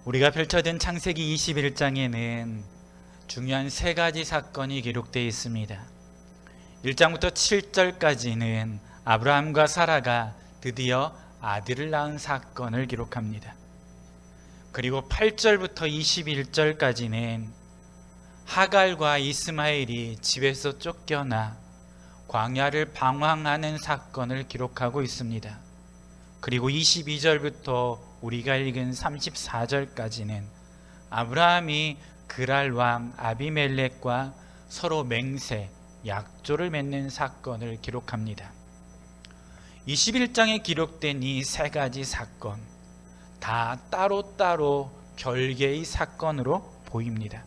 우리가 펼쳐진 창세기 21장에는 중요한 세 가지 사건이 기록되어 있습니다. 1장부터 7절까지는 아브라함과 사라가 드디어 아들을 낳은 사건을 기록합니다. 그리고 8절부터 21절까지는 하갈과 이스마엘이 집에서 쫓겨나 광야를 방황하는 사건을 기록하고 있습니다. 그리고 22절부터 우리가 읽은 34절까지는 아브라함이 그랄 왕 아비멜렉과 서로 맹세, 약조를 맺는 사건을 기록합니다. 21장에 기록된 이 세 가지 사건 다 따로따로 별개의 사건으로 보입니다.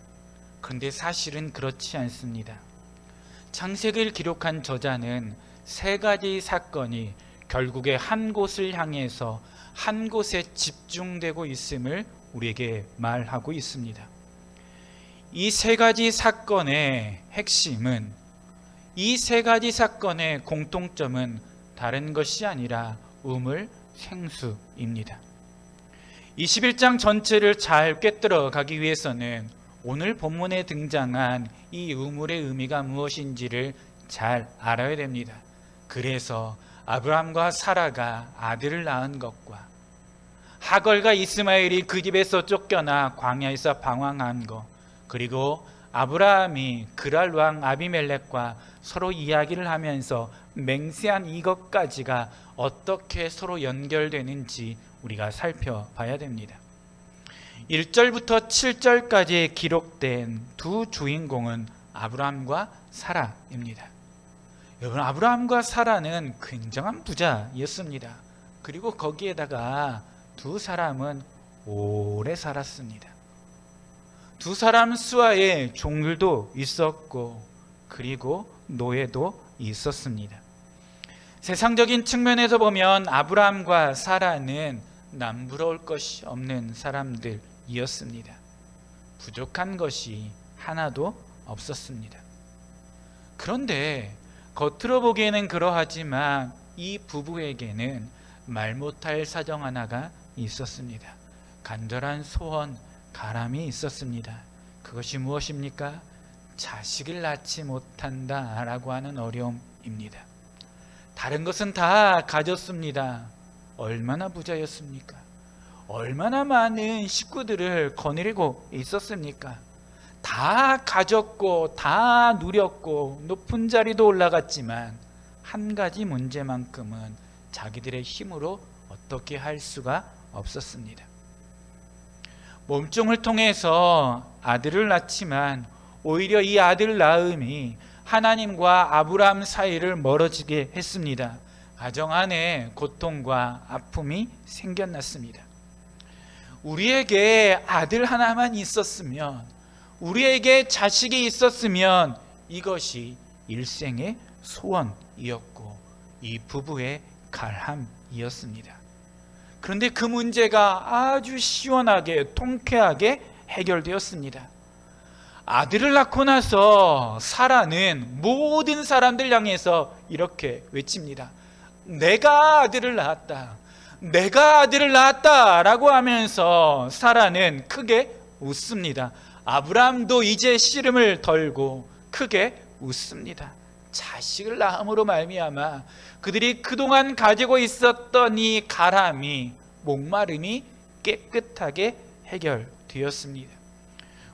그런데 사실은 그렇지 않습니다. 창세기를 기록한 저자는 세 가지 사건이 결국에 한 곳을 향해서 한 곳에 집중되고 있음을 우리에게 말하고 있습니다. 이 세 가지 사건의 핵심은, 이 세 가지 사건의 공통점은 다른 것이 아니라 우물 생수입니다. 21장 전체를 잘 꿰뚫어 가기 위해서는 오늘 본문에 등장한 이 우물의 의미가 무엇인지를 잘 알아야 됩니다. 그래서 아브라함과 사라가 아들을 낳은 것과 하갈과 이스마엘이 그 집에서 쫓겨나 광야에서 방황한 것, 그리고 아브라함이 그랄 왕 아비멜렉과 서로 이야기를 하면서 맹세한 이것까지가 어떻게 서로 연결되는지 우리가 살펴봐야 됩니다. 1절부터 7절까지 기록된 두 주인공은 아브라함과 사라입니다. 여러분, 아브라함과 사라는 굉장한 부자였습니다. 그리고 거기에다가 두 사람은 오래 살았습니다. 두 사람 수하에 종들도 있었고 그리고 노예도 있었습니다. 세상적인 측면에서 보면 아브라함과 사라는 남부러울 것이 없는 사람들이었습니다. 부족한 것이 하나도 없었습니다. 그런데 겉으로 보기에는 그러하지만 이 부부에게는 말 못할 사정 하나가 있었습니다. 간절한 소원, 가람이 있었습니다. 그것이 무엇입니까? 자식을 낳지 못한다라고 하는 어려움입니다. 다른 것은 다 가졌습니다. 얼마나 부자였습니까? 얼마나 많은 식구들을 거느리고 있었습니까? 다 가졌고 다 누렸고 높은 자리도 올라갔지만 한 가지 문제만큼은 자기들의 힘으로 어떻게 할 수가 없었습니다. 몸종을 통해서 아들을 낳지만 오히려 이 아들 낳음이 하나님과 아브라함 사이를 멀어지게 했습니다. 가정 안에 고통과 아픔이 생겨났습니다. 우리에게 아들 하나만 있었으면, 우리에게 자식이 있었으면 이것이 일생의 소원이었고 이 부부의 갈함이었습니다. 그런데 그 문제가 아주 시원하게 통쾌하게 해결되었습니다. 아들을 낳고 나서 사라는 모든 사람들 향해서 이렇게 외칩니다. 내가 아들을 낳았다. 내가 아들을 낳았다 라고 하면서 사라는 크게 웃습니다. 아브라함도 이제 씨름을 덜고 크게 웃습니다. 자식을 낳음으로 말미암아 그들이 그동안 가지고 있었던 이 가람이, 목마름이 깨끗하게 해결되었습니다.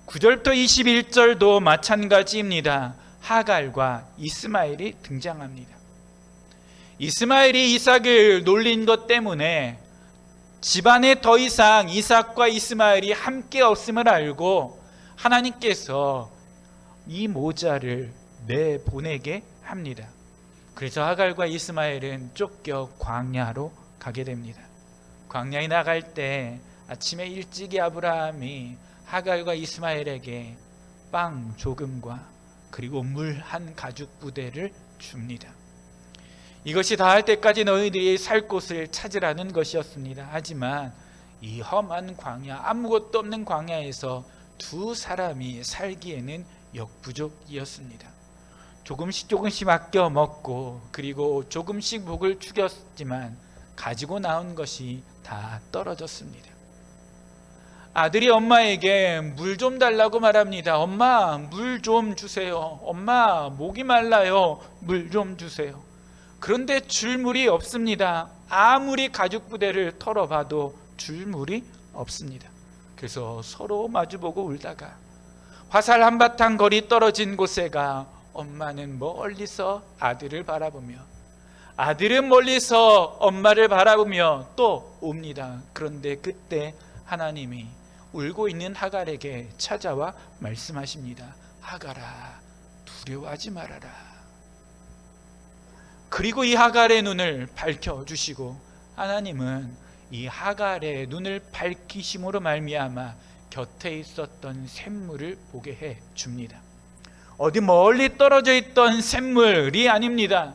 9절부터 21절도 마찬가지입니다. 하갈과 이스마엘이 등장합니다. 이스마엘이 이삭을 놀린 것 때문에 집안에 더 이상 이삭과 이스마엘이 함께 없음을 알고 하나님께서 이 모자를 내보내게 합니다. 그래서 하갈과 이스마엘은 쫓겨 광야로 가게 됩니다. 광야에 나갈 때 아침에 일찍이 아브라함이 하갈과 이스마엘에게 빵 조금과 그리고 물 한 가죽 부대를 줍니다. 이것이 다할 때까지 너희들이 살 곳을 찾으라는 것이었습니다. 하지만 이 험한 광야, 아무것도 없는 광야에서 두 사람이 살기에는 역부족이었습니다. 조금씩 아껴 먹고 그리고 조금씩 목을 축였지만 가지고 나온 것이 다 떨어졌습니다. 아들이 엄마에게 물 좀 달라고 말합니다. 엄마, 물 좀 주세요. 엄마, 목이 말라요. 물 좀 주세요. 그런데 줄 물이 없습니다. 아무리 가죽 부대를 털어봐도 줄 물이 없습니다. 그래서 서로 마주보고 울다가 화살 한바탕 거리 떨어진 곳에 가 엄마는 멀리서 아들을 바라보며 아들은 멀리서 엄마를 바라보며 또 옵니다. 그런데 그때 하나님이 울고 있는 하갈에게 찾아와 말씀하십니다. 하갈아, 두려워하지 말아라. 그리고 이 하갈의 눈을 밝혀주시고 하나님은 이 하갈의 눈을 밝히심으로 말미암아 곁에 있었던 샘물을 보게 해 줍니다. 어디 멀리 떨어져 있던 샘물이 아닙니다.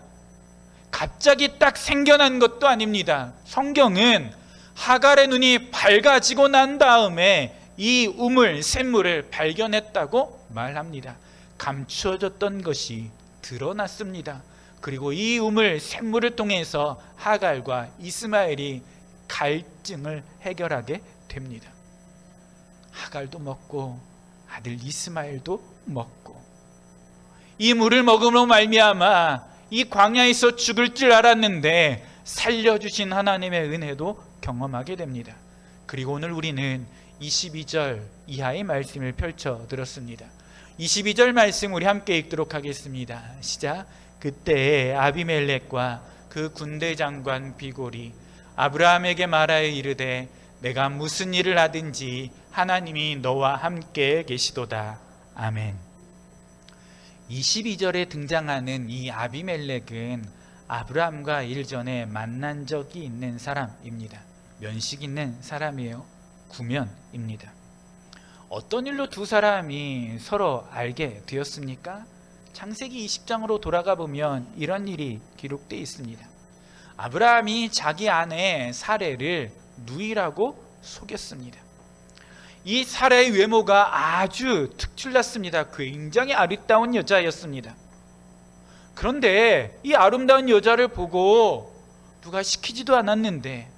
갑자기 딱 생겨난 것도 아닙니다. 성경은 하갈의 눈이 밝아지고 난 다음에 이 우물, 샘물을 발견했다고 말합니다. 감추어졌던 것이 드러났습니다. 그리고 이 우물, 샘물을 통해서 하갈과 이스마엘이 갈증을 해결하게 됩니다. 하갈도 먹고 아들 이스마엘도 먹고 이 물을 먹음으로 말미암아 이 광야에서 죽을 줄 알았는데 살려주신 하나님의 은혜도 경험하게 됩니다. 그리고 오늘 우리는 22절 이하의 말씀을 펼쳐 들었습니다. 22절 말씀 우리 함께 읽도록 하겠습니다. 시작. 그때 아비멜렉과 그 군대 장관 비골이 아브라함에게 말하여 이르되 내가 무슨 일을 하든지 하나님이 너와 함께 계시도다. 아멘. 22절에 등장하는 이 아비멜렉은 아브라함과 일전에 만난 적이 있는 사람입니다. 면식 있는 사람이에요. 구면입니다. 어떤 일로 두 사람이 서로 알게 되었습니까? 창세기 20장으로 돌아가 보면 이런 일이 기록되어 있습니다. 아브라함이 자기 아내 사레를 누이라고 속였습니다. 이 사레의 외모가 아주 특출났습니다. 굉장히 아리따운 여자였습니다. 그런데 이 아름다운 여자를 보고 누가 시키지도 않았는데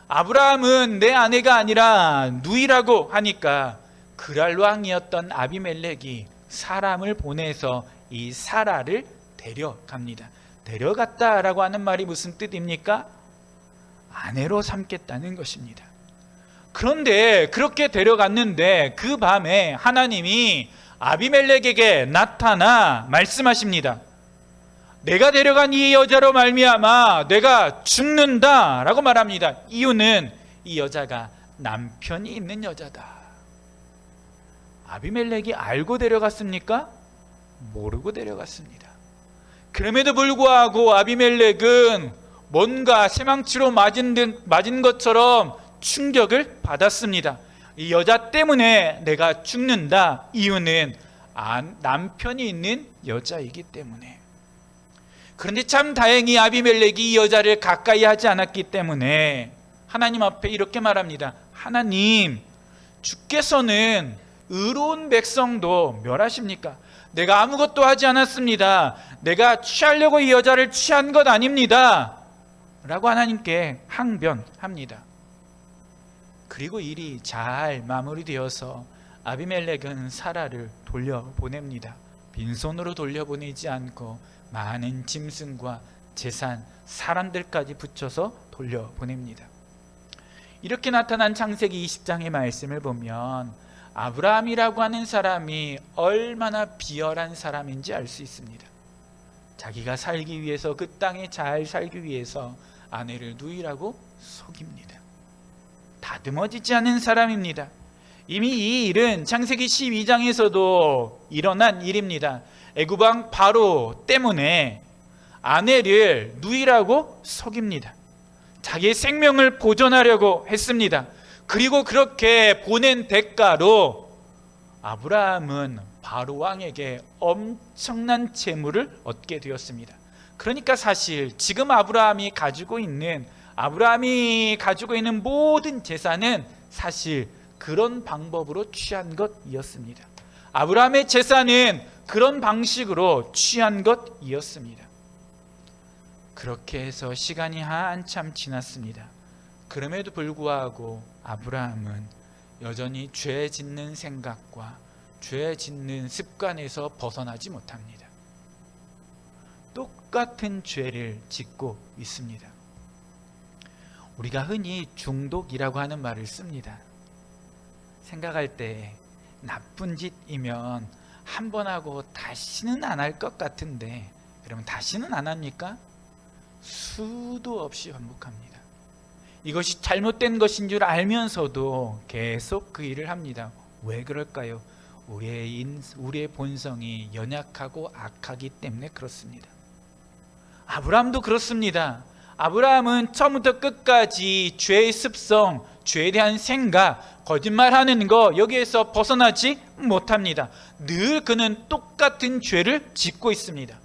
아브라함은 내 아내가 아니라 누이라고 하니까 그랄 왕이었던 아비멜렉이 사람을 보내서 이 사라를 데려갑니다. 데려갔다라고 하는 말이 무슨 뜻입니까? 아내로 삼겠다는 것입니다. 그런데 그렇게 데려갔는데 그 밤에 하나님이 아비멜렉에게 나타나 말씀하십니다. 내가 데려간 이 여자로 말미암아 내가 죽는다라고 말합니다. 이유는 이 여자가 남편이 있는 여자다. 아비멜렉이 알고 데려갔습니까? 모르고 데려갔습니다. 그럼에도 불구하고 아비멜렉은 뭔가 새망치로 맞은 것처럼 충격을 받았습니다. 이 여자 때문에 내가 죽는다. 이유는 남편이 있는 여자이기 때문에. 그런데 참 다행히 아비멜렉이 이 여자를 가까이 하지 않았기 때문에 하나님 앞에 이렇게 말합니다. 하나님, 주께서는 의로운 백성도 멸하십니까? 내가 아무것도 하지 않았습니다. 내가 취하려고 이 여자를 취한 것 아닙니다. 라고 하나님께 항변합니다. 그리고 일이 잘 마무리되어서 아비멜렉은 사라를 돌려보냅니다. 빈손으로 돌려보내지 않고 많은 짐승과 재산, 사람들까지 붙여서 돌려보냅니다. 이렇게 나타난 창세기 20장의 말씀을 보면 아브라함이라고 하는 사람이 얼마나 비열한 사람인지 알 수 있습니다. 자기가 살기 위해서, 그 땅에 잘 살기 위해서 아내를 누이라고 속입니다. 다듬어지지 않은 사람입니다. 이미 이 일은 창세기 12장에서도 일어난 일입니다. 애굽 왕 바로 때문에 아내를 누이라고 속입니다. 자기의 생명을 보존하려고 했습니다. 그리고 그렇게 보낸 대가로 아브라함은 바로 왕에게 엄청난 재물을 얻게 되었습니다. 그러니까 사실 지금 아브라함이 가지고 있는 모든 재산은 사실 그런 방법으로 취한 것이었습니다. 아브라함의 재산은 그런 방식으로 취한 것이었습니다. 그렇게 해서 시간이 한참 지났습니다. 그럼에도 불구하고 아브라함은 여전히 죄 짓는 생각과 죄 짓는 습관에서 벗어나지 못합니다. 똑같은 죄를 짓고 있습니다. 우리가 흔히 중독이라고 하는 말을 씁니다. 생각할 때 나쁜 짓이면 한 번 하고 다시는 안 할 것 같은데, 그러면 다시는 안 합니까? 수도 없이 반복합니다. 이것이 잘못된 것인 줄 알면서도 계속 그 일을 합니다. 왜 그럴까요? 우리의 본성이 연약하고 악하기 때문에 그렇습니다. 아브라함도 그렇습니다. 아브라함은 처음부터 끝까지 죄의 습성, 죄에 대한 생각, 거짓말하는 거, 여기에서 벗어나지 못합니다. 늘 그는 똑같은 죄를 짓고 있습니다.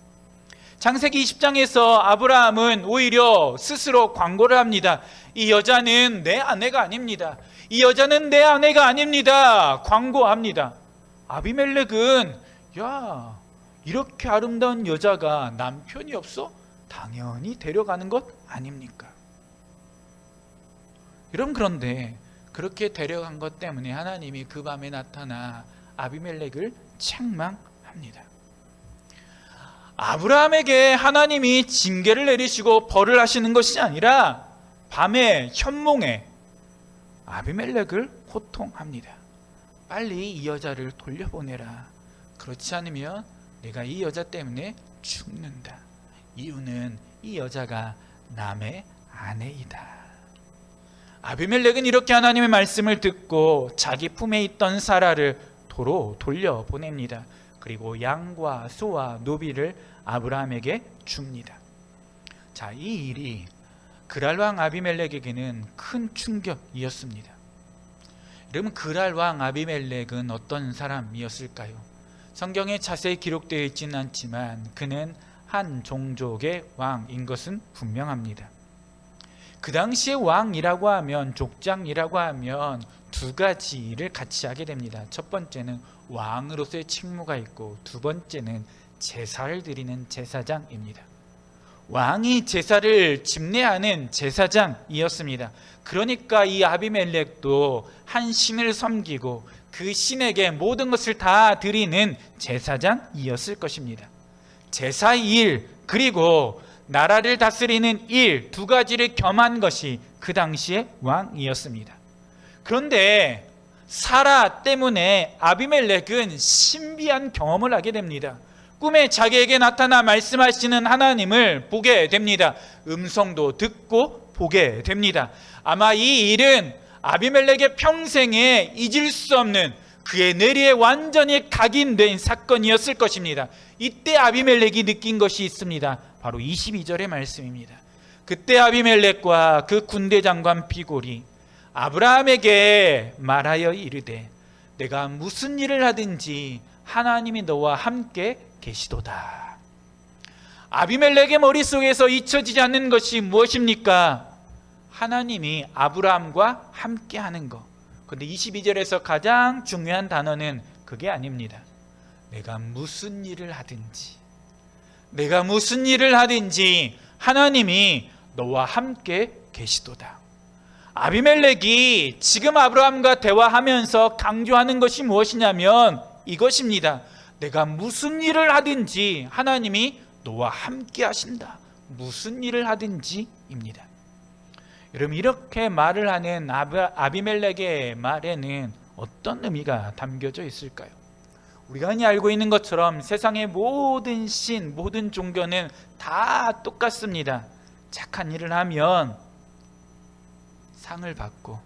창세기 20장에서 아브라함은 오히려 스스로 광고를 합니다. 이 여자는 내 아내가 아닙니다. 이 여자는 내 아내가 아닙니다. 광고합니다. 아비멜렉은 야, 이렇게 아름다운 여자가 남편이 없어? 당연히 데려가는 것 아닙니까? 여러분, 그런데 그렇게 데려간 것 때문에 하나님이 그 밤에 나타나 아비멜렉을 책망합니다. 아브라함에게 하나님이 징계를 내리시고 벌을 하시는 것이 아니라 밤에 현몽에 아비멜렉을 호통합니다. 빨리 이 여자를 돌려보내라. 그렇지 않으면 내가 이 여자 때문에 죽는다. 이유는 이 여자가 남의 아내이다. 아비멜렉은 이렇게 하나님의 말씀을 듣고 자기 품에 있던 사라를 도로 돌려보냅니다. 그리고 양과 소와 노비를 아브라함에게 줍니다. 자, 이 일이 그랄 왕 아비멜렉에게는 큰 충격이었습니다. 여러분, 그랄 왕 아비멜렉은 어떤 사람이었을까요? 성경에 자세히 기록되어 있지는 않지만 그는 한 종족의 왕인 것은 분명합니다. 그 당시에 왕이라고 하면, 족장이라고 하면 두 가지 일을 같이 하게 됩니다. 첫 번째는 왕으로서의 책무가 있고, 두 번째는 제사를 드리는 제사장입니다. 왕이 제사를 집례하는 제사장이었습니다. 그러니까 이 아비멜렉도 한 신을 섬기고 그 신에게 모든 것을 다 드리는 제사장이었을 것입니다. 제사 일, 그리고 나라를 다스리는 일, 두 가지를 겸한 것이 그 당시의 왕이었습니다. 그런데 사라 때문에 아비멜렉은 신비한 경험을 하게 됩니다. 꿈에 자기에게 나타나 말씀하시는 하나님을 보게 됩니다. 음성도 듣고 보게 됩니다. 아마 이 일은 아비멜렉의 평생에 잊을 수 없는, 그의 뇌리에 완전히 각인된 사건이었을 것입니다. 이때 아비멜렉이 느낀 것이 있습니다. 바로 22절의 말씀입니다. 그때 아비멜렉과 그 군대 장관 비골이 아브라함에게 말하여 이르되 내가 무슨 일을 하든지 하나님이 너와 함께 계시도다. 아비멜렉의 머릿속에서 잊혀지지 않는 것이 무엇입니까? 하나님이 아브라함과 함께 하는 것. 그런데 22절에서 가장 중요한 단어는 그게 아닙니다. 내가 무슨 일을 하든지 하나님이 너와 함께 계시도다. 아비멜렉이 지금 아브라함과 대화하면서 강조하는 것이 무엇이냐면 이것입니다. 내가 무슨 일을 하든지 하나님이 너와 함께 하신다. 무슨 일을 하든지입니다. 여러분, 이렇게 말을 하는 아비멜렉의 말에는 어떤 의미가 담겨져 있을까요? 우리가 흔히 알고 있는 것처럼 세상의 모든 신, 모든 종교는 다 똑같습니다. 착한 일을 하면 상을 받고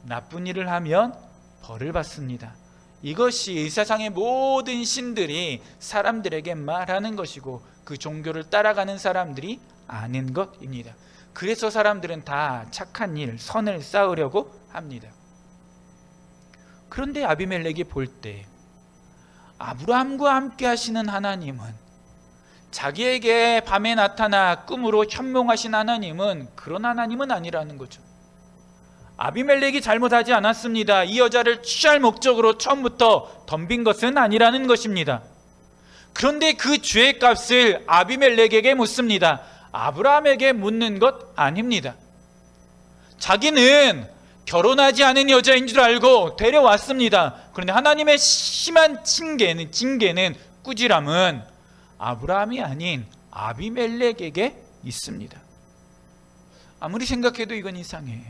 나쁜 일을 하면 벌을 받습니다. 이것이 이 세상의 모든 신들이 사람들에게 말하는 것이고 그 종교를 따라가는 사람들이 아는 것입니다. 그래서 사람들은 다 착한 일, 선을 쌓으려고 합니다. 그런데 아비멜렉이 볼 때 아브라함과 함께 하시는 하나님은, 자기에게 밤에 나타나 꿈으로 현몽하신 하나님은 그런 하나님은 아니라는 거죠. 아비멜렉이 잘못하지 않았습니다. 이 여자를 취할 목적으로 처음부터 덤빈 것은 아니라는 것입니다. 그런데 그 죄의 값을 아비멜렉에게 묻습니다. 아브라함에게 묻는 것 아닙니다. 자기는 결혼하지 않은 여자인 줄 알고 데려왔습니다. 그런데 하나님의 심한 징계는 꾸지람은 아브라함이 아닌 아비멜렉에게 있습니다. 아무리 생각해도 이건 이상해.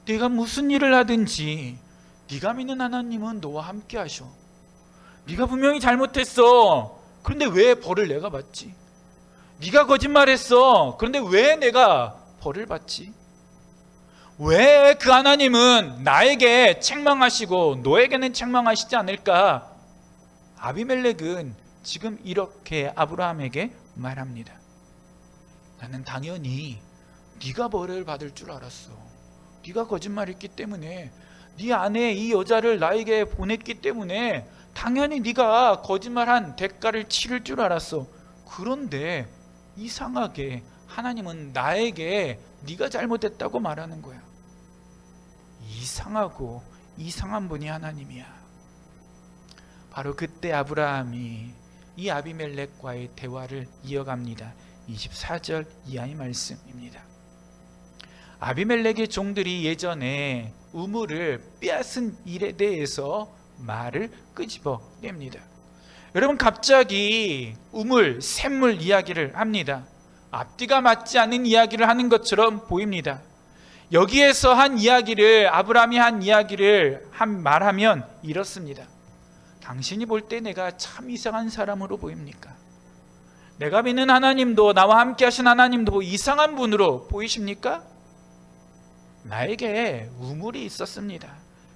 네가 무슨 일을 하든지 네가 믿는 하나님은 너와 함께 하셔. 네가 분명히 잘못했어. 그런데 왜 벌을 내가 받지? 네가 거짓말했어. 그런데 왜 내가 벌을 받지? 왜 그 하나님은 나에게 책망하시고 너에게는 책망하시지 않을까? 아비멜렉은 지금 이렇게 아브라함에게 말합니다. 나는 당연히 네가 벌을 받을 줄 알았어. 네가 거짓말했기 때문에, 네 아내 이 여자를 나에게 보냈기 때문에 당연히 네가 거짓말한 대가를 치를 줄 알았어. 그런데 이상하게 하나님은 나에게 네가 잘못했다고 말하는 거야. 이상하고 이상한 분이 하나님이야. 바로 그때 아브라함이 이 아비멜렉과의 대화를 이어갑니다. 24절 이하의 말씀입니다. 아비멜렉의 종들이 예전에 우물을 빼앗은 일에 대해서 말을 끄집어냅니다. 여러분, 갑자기 우물, 샘물 이야기를 합니다. 앞뒤가 맞지 않는 이야기를 하는 것처럼 보입니다. 여기에서 한 이야기를, 아브라함이 한 이야기를 말하면 이렇습니다. 당신이 볼 때 내가 참 이상한 사람으로 보입니까? 내가 믿는 하나님도, 나와 함께 하신 하나님도 이상한 분으로 보이십니까? 나에게 우물이 있었습니다.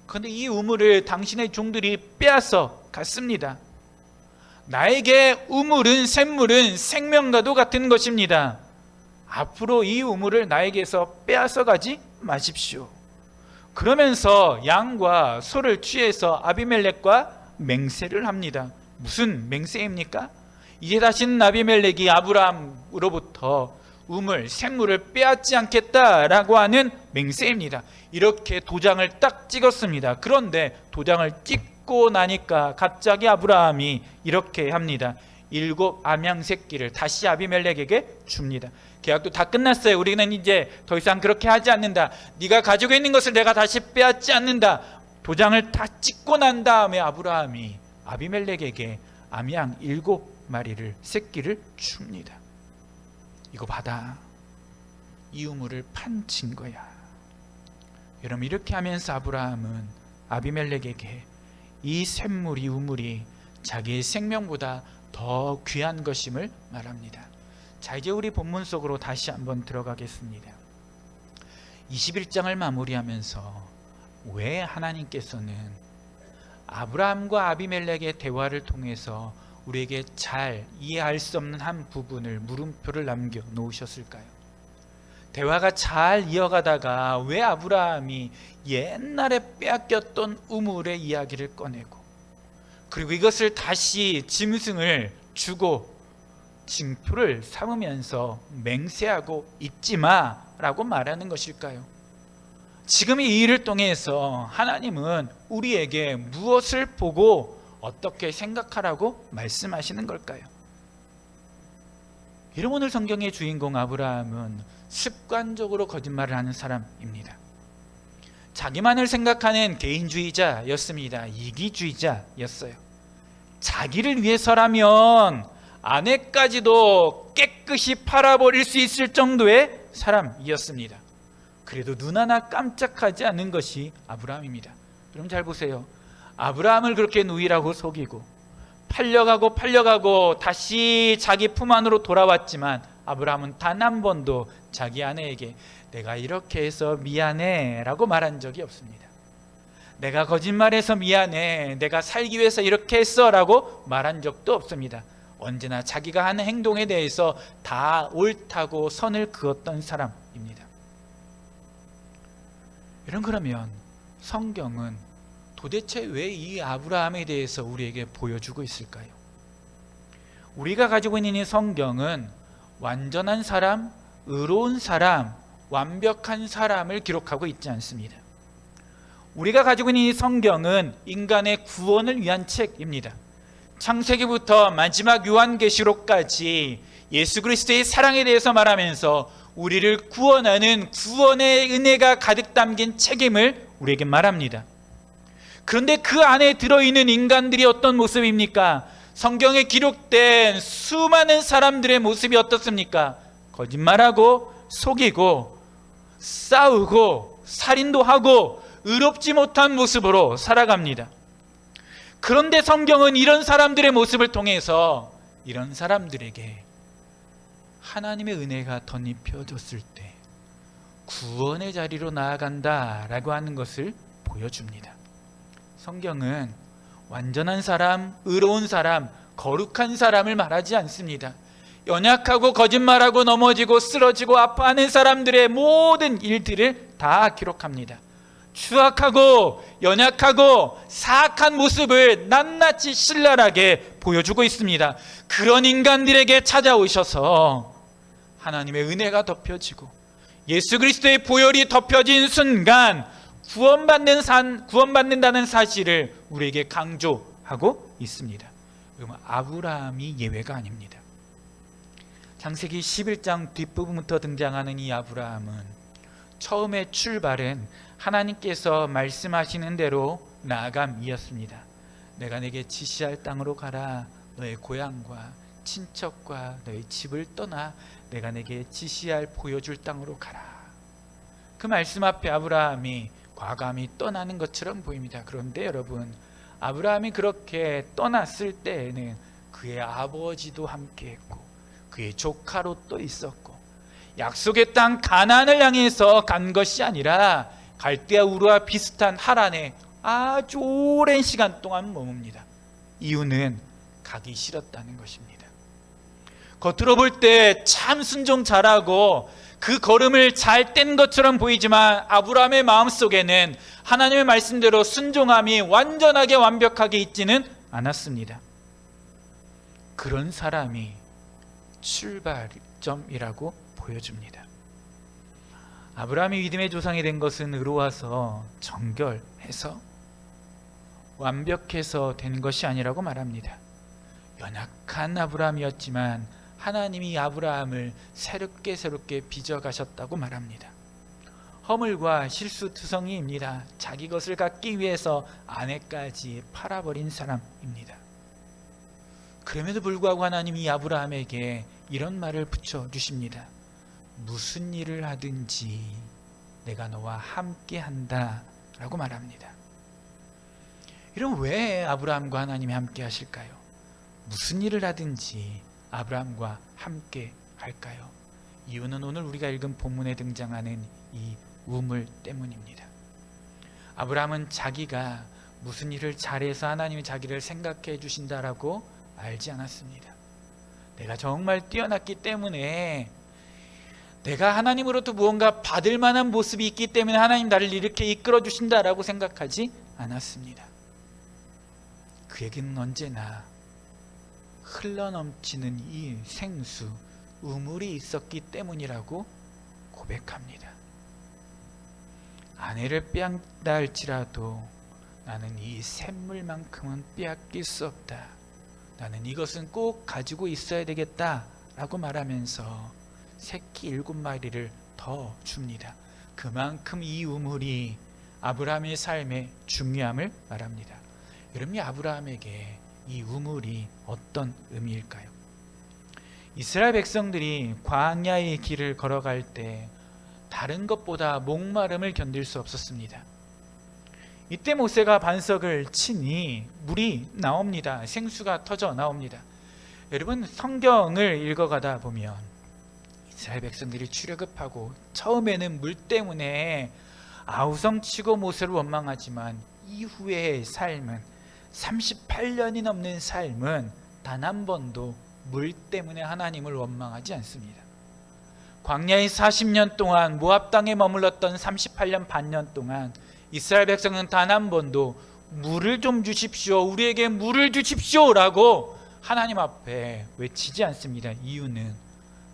그런데 이 우물을 당신의 종들이 빼앗아 갔습니다. 나에게 우물은, 샘물은 생명과도 같은 것입니다. 앞으로 이 우물을 나에게서 빼앗아 가지 마십시오. 그러면서 양과 소를 취해서 아비멜렉과 맹세를 합니다. 무슨 맹세입니까? 이제 다시는 아비멜렉이 아브라함으로부터 우물, 샘물을 빼앗지 않겠다라고 하는 맹세입니다. 이렇게 도장을 딱 찍었습니다. 그런데 도장을 찍고 나니까 갑자기 아브라함이 이렇게 합니다. 7 암양 새끼를 다시 아비멜렉에게 줍니다. 계약도 다 끝났어요. 우리는 이제 더 이상 그렇게 하지 않는다. 네가 가지고 있는 것을 내가 다시 빼앗지 않는다. 도장을 다 찍고 난 다음에 아브라함이 아비멜렉에게 암양 7마리를 새끼를 줍니다. 이거 받아. 이 우물을 판 증거야. 여러분, 이렇게 하면서 아브라함은 아비멜렉에게 이 샘물이, 우물이 자기의 생명보다 더 귀한 것임을 말합니다. 자, 이제 우리 본문 속으로 다시 한번 들어가겠습니다. 21장을 마무리하면서 왜 하나님께서는 아브라함과 아비멜렉의 대화를 통해서 우리에게 잘 이해할 수 없는 한 부분을, 물음표를 남겨 놓으셨을까요? 대화가 잘 이어가다가 왜 아브라함이 옛날에 빼앗겼던 우물의 이야기를 꺼내고, 그리고 이것을 다시 짐승을 주고 징표를 삼으면서 맹세하고 잊지 마라고 말하는 것일까요? 지금 이 일을 통해서 하나님은 우리에게 무엇을 보고 어떻게 생각하라고 말씀하시는 걸까요? 이런, 오늘 성경의 주인공 아브라함은 습관적으로 거짓말을 하는 사람입니다. 자기만을 생각하는 개인주의자였습니다. 이기주의자였어요. 자기를 위해서라면 아내까지도 깨끗이 팔아버릴 수 있을 정도의 사람이었습니다. 그래도 눈 하나 깜짝하지 않는 것이 아브라함입니다. 여러분 잘 보세요. 아브라함을 그렇게 누이라고 속이고 팔려가고 다시 자기 품 안으로 돌아왔지만 아브라함은 단 한 번도 자기 아내에게 내가 이렇게 해서 미안해 라고 말한 적이 없습니다. 내가 거짓말해서 미안해, 내가 살기 위해서 이렇게 했어 라고 말한 적도 없습니다. 언제나 자기가 하는 행동에 대해서 다 옳다고 선을 그었던 사람입니다. 여러분, 그러면 성경은 도대체 왜 이 아브라함에 대해서 우리에게 보여주고 있을까요? 우리가 가지고 있는 이 성경은 완전한 사람, 의로운 사람, 완벽한 사람을 기록하고 있지 않습니다. 우리가 가지고 있는 이 성경은 인간의 구원을 위한 책입니다. 창세기부터 마지막 요한계시록까지 예수 그리스도의 사랑에 대해서 말하면서 우리를 구원하는 구원의 은혜가 가득 담긴 책임을 우리에게 말합니다. 그런데 그 안에 들어있는 인간들이 어떤 모습입니까? 성경에 기록된 수많은 사람들의 모습이 어떻습니까? 거짓말하고 속이고 싸우고 살인도 하고 의롭지 못한 모습으로 살아갑니다. 그런데 성경은 이런 사람들의 모습을 통해서 이런 사람들에게 하나님의 은혜가 덧입혀졌을 때 구원의 자리로 나아간다라고 하는 것을 보여줍니다. 성경은 완전한 사람, 의로운 사람, 거룩한 사람을 말하지 않습니다. 연약하고 거짓말하고 넘어지고 쓰러지고 아파하는 사람들의 모든 일들을 다 기록합니다. 추악하고 연약하고 사악한 모습을 낱낱이 신랄하게 보여주고 있습니다. 그런 인간들에게 찾아오셔서 하나님의 은혜가 덮여지고 예수 그리스도의 보혈이 덮여진 순간 구원받는다는 사실을 우리에게 강조하고 있습니다. 아브라함이 예외가 아닙니다. 창세기 11장 뒷부분부터 등장하는 이 아브라함은 처음에 출발은 하나님께서 말씀하시는 대로 나아감이었습니다. 내가 내게 지시할 땅으로 가라. 너의 고향과 친척과 너의 집을 떠나 내가 내게 지시할 보여줄 땅으로 가라. 그 말씀 앞에 아브라함이 과감히 떠나는 것처럼 보입니다. 그런데 여러분, 아브라함이 그렇게 떠났을 때에는 그의 아버지도 함께했고 그의 조카 롯도 있었고 약속의 땅 가나안을 향해서 간 것이 아니라 갈대아 우르와 비슷한 하란에 아주 오랜 시간 동안 머뭅니다. 이유는 가기 싫었다는 것입니다. 겉으로 볼 때 참 순종 잘하고 그 걸음을 잘 뗀 것처럼 보이지만 아브라함의 마음속에는 하나님의 말씀대로 순종함이 완전하게 완벽하게 있지는 않았습니다. 그런 사람이 출발점이라고 보여줍니다. 아브라함이 믿음의 조상이 된 것은 의로워서 정결해서 완벽해서 된 것이 아니라고 말합니다. 연약한 아브라함이었지만 하나님이 아브라함을 새롭게 빚어가셨다고 말합니다. 허물과 실수투성이입니다. 자기 것을 갖기 위해서 아내까지 팔아버린 사람입니다. 그럼에도 불구하고 하나님이 아브라함에게 이런 말을 붙여주십니다. 무슨 일을 하든지 내가 너와 함께 한다 라고 말합니다. 이런 왜 아브라함과 하나님이 함께 하실까요? 무슨 일을 하든지 아브라함과 함께 할까요? 이유는 오늘 우리가 읽은 본문에 등장하는 이 우물 때문입니다. 아브라함은 자기가 무슨 일을 잘해서 하나님이 자기를 생각해 주신다라고 알지 않았습니다. 내가 정말 뛰어났기 때문에, 내가 하나님으로부터 무언가 받을 만한 모습이 있기 때문에 하나님 나를 이렇게 이끌어 주신다라고 생각하지 않았습니다. 그에게는 언제나 흘러넘치는 이 생수, 우물이 있었기 때문이라고 고백합니다. 아내를 빼앗다 할지라도 나는 이 샘물만큼은 빼앗길 수 없다. 나는 이것은 꼭 가지고 있어야 되겠다라고 말하면서 새끼 7마리를 더 줍니다. 그만큼 이 우물이 아브라함의 삶의 중요함을 말합니다. 여러분이 아브라함에게 이 우물이 어떤 의미일까요? 이스라엘 백성들이 광야의 길을 걸어갈 때 다른 것보다 목마름을 견딜 수 없었습니다. 이때 모세가 반석을 치니 물이 나옵니다. 생수가 터져 나옵니다. 여러분, 성경을 읽어가다 보면 이스라엘 백성들이 출애굽하고 처음에는 물 때문에 아우성치고 모세를 원망하지만 이후의 삶은 38년이 넘는 삶은 단 한 번도 물 때문에 하나님을 원망하지 않습니다. 광야의 40년 동안 모압 땅에 머물렀던 38년 반년 동안 이스라엘 백성은 단 한 번도 물을 좀 주십시오, 우리에게 물을 주십시오 라고 하나님 앞에 외치지 않습니다. 이유는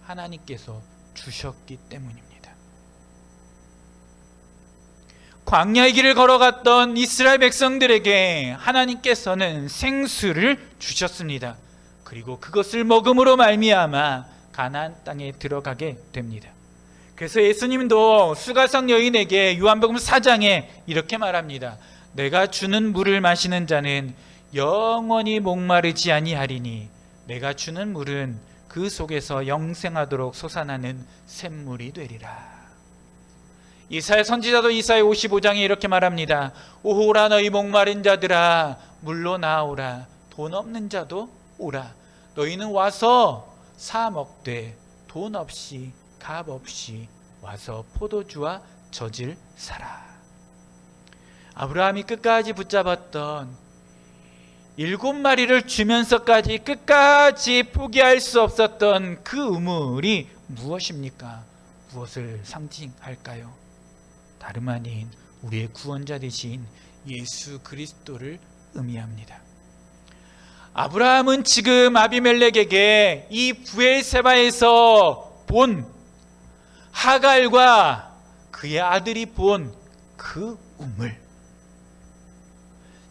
하나님께서 주셨기 때문입니다. 광야의 길을 걸어갔던 이스라엘 백성들에게 하나님께서는 생수를 주셨습니다. 그리고 그것을 먹음으로 말미암아 가나안 땅에 들어가게 됩니다. 그래서 예수님도 수가성 여인에게 요한복음 4장에 이렇게 말합니다. 내가 주는 물을 마시는 자는 영원히 목마르지 아니하리니 내가 주는 물은 그 속에서 영생하도록 솟아나는 샘물이 되리라. 이사야 선지자도 이사야 55장에 이렇게 말합니다. 오라 너희 목마른 자들아 물로 나오라. 돈 없는 자도 오라. 너희는 와서 사 먹되 돈 없이 값 없이 와서 포도주와 젖을 사라. 아브라함이 끝까지 붙잡았던 7마리를 주면서까지 끝까지 포기할 수 없었던 그 우물이 무엇입니까? 무엇을 상징할까요? 다름 아닌 우리의 구원자 되신 예수 그리스도를 의미합니다. 아브라함은 지금 아비멜렉에게 이 브엘세바에서 본 하갈과 그의 아들이 본 그 우물,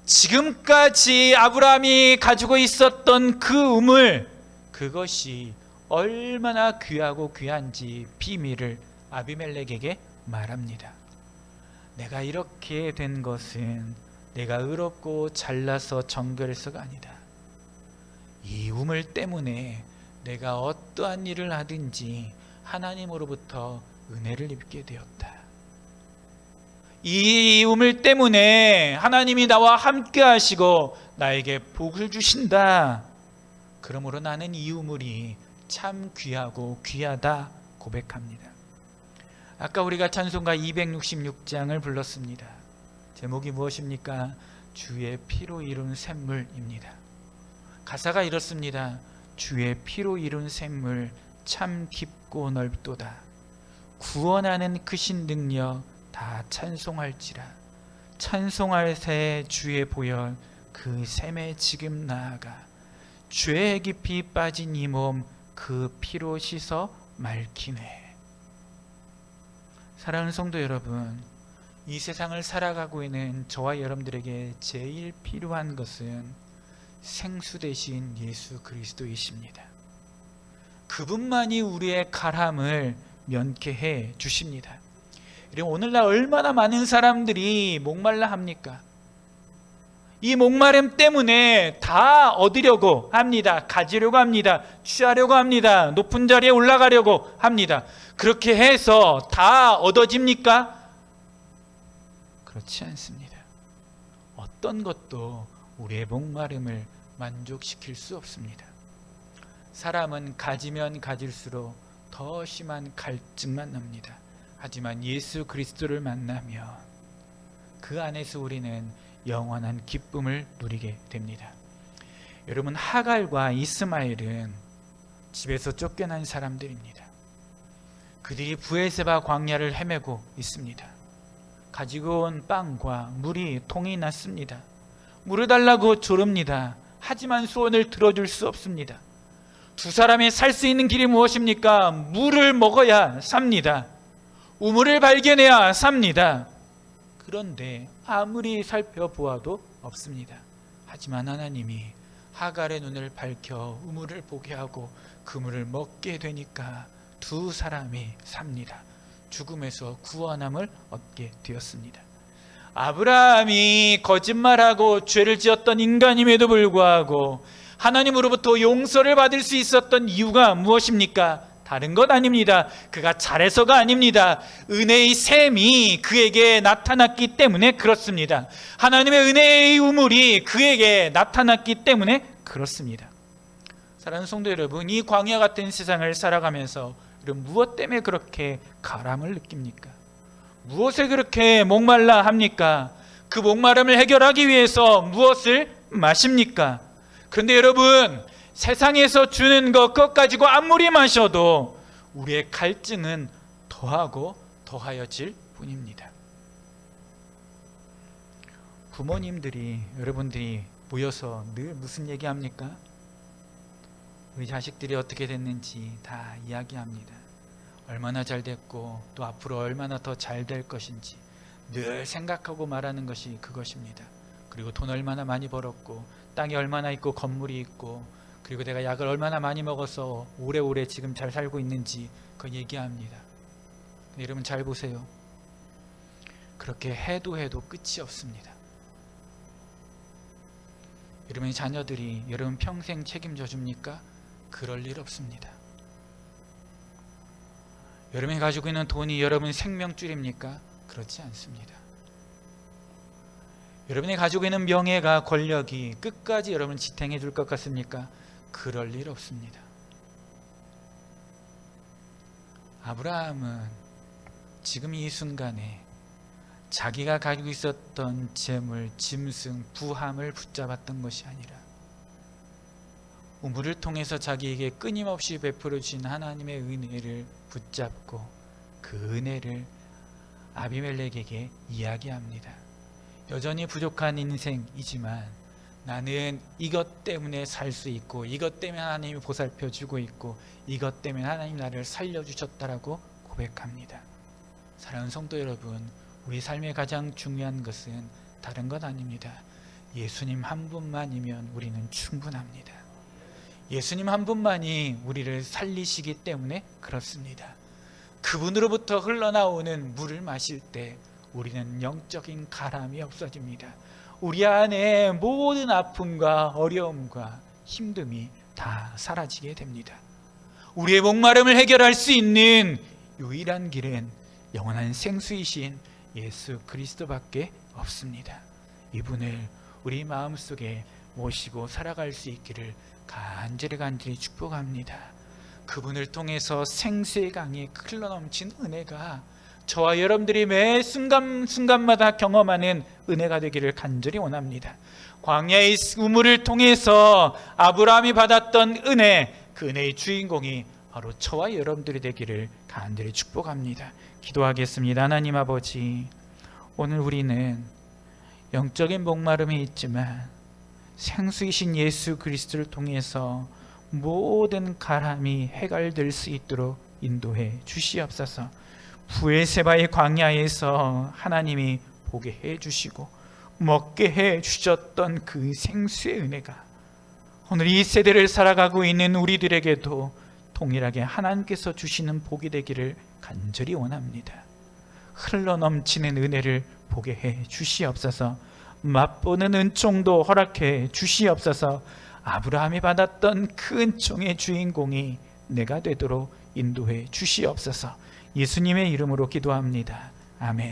지금까지 아브라함이 가지고 있었던 그 우물, 그것이 얼마나 귀하고 귀한지 비밀을 아비멜렉에게 말합니다. 내가 이렇게 된 것은 내가 의롭고 잘나서 정결해서가 아니다. 이 우물 때문에 내가 어떠한 일을 하든지 하나님으로부터 은혜를 입게 되었다. 이 우물 때문에 하나님이 나와 함께 하시고 나에게 복을 주신다. 그러므로 나는 이 우물이 참 귀하고 귀하다 고백합니다. 아까 우리가 찬송가 266장을 불렀습니다. 제목이 무엇입니까? 주의 피로 이룬 샘물입니다. 가사가 이렇습니다. 주의 피로 이룬 샘물 참 깊고 넓도다. 구원하는 크신 능력 다 찬송할지라. 찬송할 새 주의 보혈 그 샘에 지금 나아가. 죄 깊이 빠진 이 몸 그 피로 씻어 맑히네. 사랑하는 성도 여러분, 이 세상을 살아가고 있는 저와 여러분들에게 제일 필요한 것은 생수 되신 예수 그리스도이십니다. 그분만이 우리의 가람을 면케해 주십니다. 오늘날 얼마나 많은 사람들이 목말라 합니까? 이 목마름 때문에 다 얻으려고 합니다. 가지려고 합니다. 취하려고 합니다. 높은 자리에 올라가려고 합니다. 그렇게 해서 다 얻어집니까? 그렇지 않습니다. 어떤 것도 우리의 목마름을 만족시킬 수 없습니다. 사람은 가지면 가질수록 더 심한 갈증만 납니다. 하지만 예수 그리스도를 만나면 그 안에서 우리는 영원한 기쁨을 누리게 됩니다. 여러분, 하갈과 이스마엘은 집에서 쫓겨난 사람들입니다. 그들이 브엘세바 광야를 헤매고 있습니다. 가지고 온 빵과 물이 통이 났습니다. 물을 달라고 조릅니다. 하지만 소원을 들어줄 수 없습니다. 두 사람이 살 수 있는 길이 무엇입니까? 물을 먹어야 삽니다. 우물을 발견해야 삽니다. 그런데 아무리 살펴보아도 없습니다. 하지만 하나님이 하갈의 눈을 밝혀 우물을 보게 하고 그 물을 먹게 되니까 두 사람이 삽니다. 죽음에서 구원함을 얻게 되었습니다. 아브라함이 거짓말하고 죄를 지었던 인간임에도 불구하고 하나님으로부터 용서를 받을 수 있었던 이유가 무엇입니까? 다른 것 아닙니다. 그가 잘해서가 아닙니다. 은혜의 샘이 그에게 나타났기 때문에 그렇습니다. 하나님의 은혜의 우물이 그에게 나타났기 때문에 그렇습니다. 사랑하는 성도 여러분, 이 광야 같은 세상을 살아가면서 무엇 때문에 그렇게 가람을 느낍니까? 무엇에 그렇게 목말라 합니까? 그 목마름을 해결하기 위해서 무엇을 마십니까? 그런데 여러분, 세상에서 주는 것 가지고 아무리 마셔도 우리의 갈증은 더하고 더하여질 뿐입니다. 부모님들이, 여러분들이 모여서 늘 무슨 얘기합니까? 우리 자식들이 어떻게 됐는지 다 이야기합니다. 얼마나 잘 됐고 또 앞으로 얼마나 더 잘 될 것인지 늘 생각하고 말하는 것이 그것입니다. 그리고 돈 얼마나 많이 벌었고 땅이 얼마나 있고 건물이 있고 그리고 내가 약을 얼마나 많이 먹어서 오래오래 지금 잘 살고 있는지 그거 얘기합니다. 여러분 잘 보세요. 그렇게 해도 끝이 없습니다. 여러분의 자녀들이 여러분 평생 책임져 줍니까? 그럴 일 없습니다. 여러분이 가지고 있는 돈이 여러분 생명줄입니까? 그렇지 않습니다. 여러분이 가지고 있는 명예가 권력이 끝까지 여러분을 지탱해 줄 것 같습니까? 그럴 일 없습니다. 아브라함은 지금 이 순간에 자기가 가지고 있었던 재물, 짐승, 부함을 붙잡았던 것이 아니라 우물을 통해서 자기에게 끊임없이 베풀어 주신 하나님의 은혜를 붙잡고 그 은혜를 아비멜렉에게 이야기합니다. 여전히 부족한 인생이지만 나는 이것 때문에 살 수 있고 이것 때문에 하나님이 보살펴 주고 있고 이것 때문에 하나님 나를 살려주셨다라고 고백합니다. 사랑하는 성도 여러분, 우리 삶의 가장 중요한 것은 다른 것 아닙니다. 예수님 한 분만이면 우리는 충분합니다. 예수님 한 분만이 우리를 살리시기 때문에 그렇습니다. 그분으로부터 흘러나오는 물을 마실 때 우리는 영적인 가람이 없어집니다. 우리 안에 모든 아픔과 어려움과 힘듦이 다 사라지게 됩니다. 우리의 목마름을 해결할 수 있는 유일한 길은 영원한 생수이신 예수 그리스도밖에 없습니다. 이분을 우리 마음속에 모시고 살아갈 수 있기를 간절히 축복합니다. 그분을 통해서 생수의 강이 흘러넘친 은혜가 저와 여러분들이 매 순간마다 경험하는 은혜가 되기를 간절히 원합니다. 광야의 우물을 통해서 아브라함이 받았던 은혜, 그 은혜의 주인공이 바로 저와 여러분들이 되기를 간절히 축복합니다. 기도하겠습니다. 하나님 아버지, 오늘 우리는 영적인 목마름이 있지만 생수이신 예수 그리스도를 통해서 모든 가람이 해결될 수 있도록 인도해 주시옵소서. 부엘세바의 광야에서 하나님이 보게 해 주시고 먹게 해 주셨던 그 생수의 은혜가 오늘 이 세대를 살아가고 있는 우리들에게도 동일하게 하나님께서 주시는 복이 되기를 간절히 원합니다. 흘러넘치는 은혜를 보게 해 주시옵소서. 맛보는 은총도 허락해 주시옵소서. 아브라함이 받았던 그 은총의 주인공이 내가 되도록 인도해 주시옵소서. 예수님의 이름으로 기도합니다. 아멘.